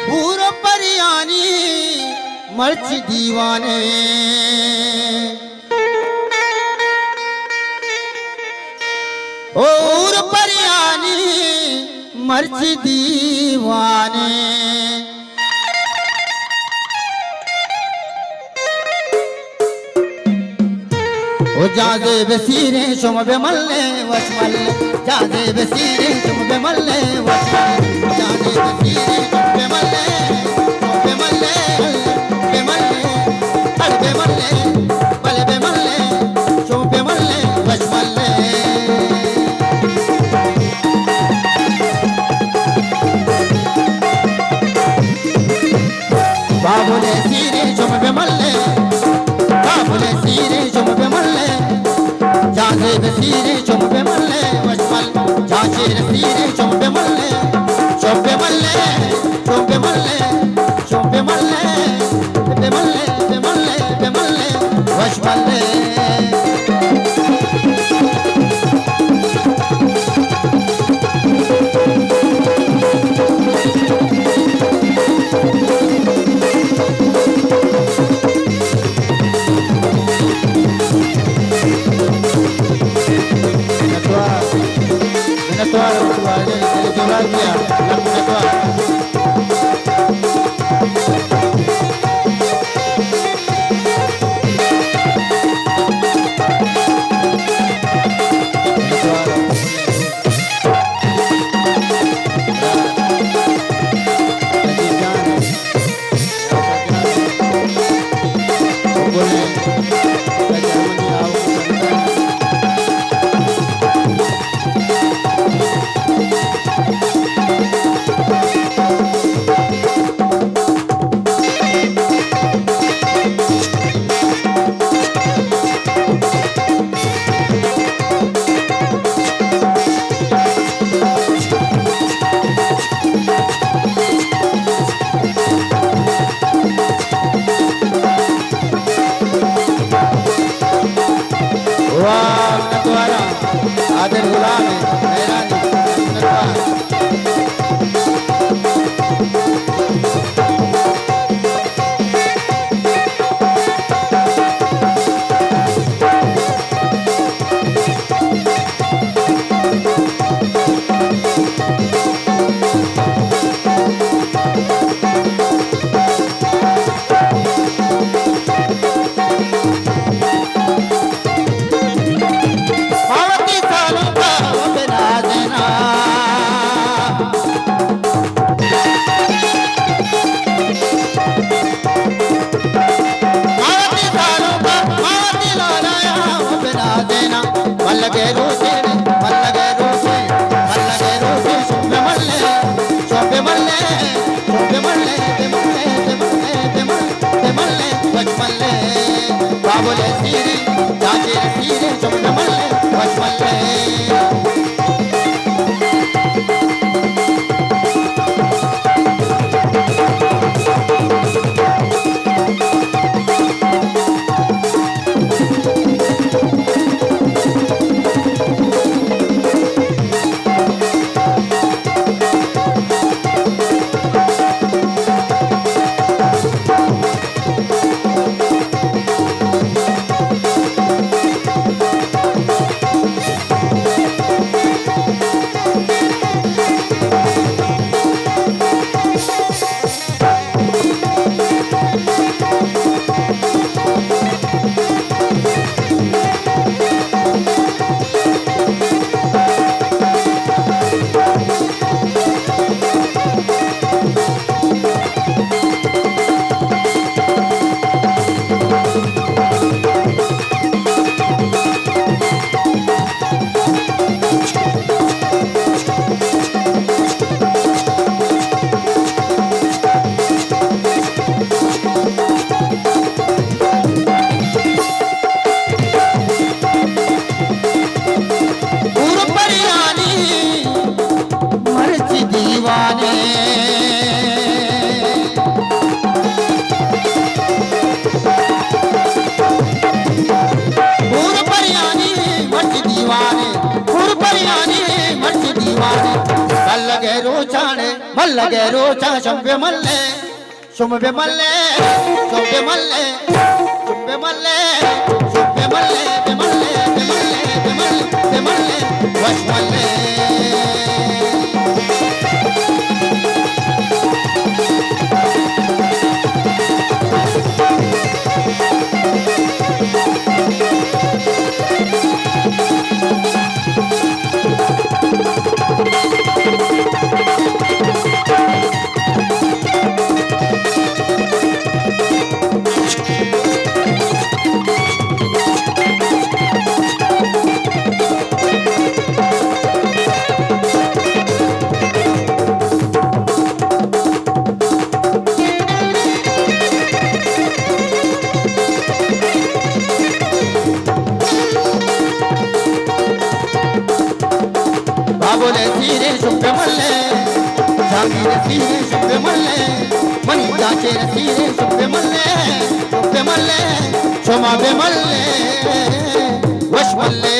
पूरो परियानी मर्च दीवाने और परियानी मर्च दीवाने ओ जादे बसीरे शुम बेमल्ले वसमल्ले जादे बसीरे शुम बेमल्ले वसमल्ले जादे बसीरे शुम बेमल्ले बेमल्ले बेमल्ले अल बेमल्ले बल बेमल्ले शुम बेमल्ले वसमल्ले बाबुले सीरे शुम बेमल्ले बाबुले सीरे शुम बेमल्ले जादे बसीरे शुम बेमल्ले वसमल्ले जादे बसीरे शुम बेमल्ले शुम बेमल्ले शुम बेमल्ले शुम बेमल्ले बेमल्ले बेमल्ले बेमल्ले वसमल्ले आदिल गुलाम बाबुले सीरे जाजे सीरे शुम बेमल्ले वसमल्ले ರೋಚಾಣೆ ಮಲ್ಲಗೆ ರೋಚ ಶಂಭೆ ಮಲ್ಲೆ ಶುಂಭೆ ಮಲ್ಲೆ ಶುಂಭೆ ಮಲ್ಲೆ ಶುಂಭೆ ಮಲ್ಲೆ ಶುಂಭೆ ಮಲ್ಲೆ ಬೆಮಲ್ಲೆ ಬೆಮಲ್ಲೆ ಬೆಮಲ್ಲೆ ಬೆಮಲ್ಲೆ ವಶ್ ಮಲ್ಲೆ ಬಾಬುಲೆ ಸೀರೆ ಶುಭ್ಯ ಮಲ್ಲೆ ಜಾಂಗೀರ ಸೀರೆ ಶುಭ್ಯ ಮಲ್ಲೆ ಮನಿದಾಚೆರ ಸೀರೆ ಶುಭ್ಯ ಮಲ್ಲೆ ಶುಭ್ಯ ಮಲ್ಲೆ ಶೋಮಾಬೆ ಮಲ್ಲೆ ವಶ್ ಮಲ್ಲೆ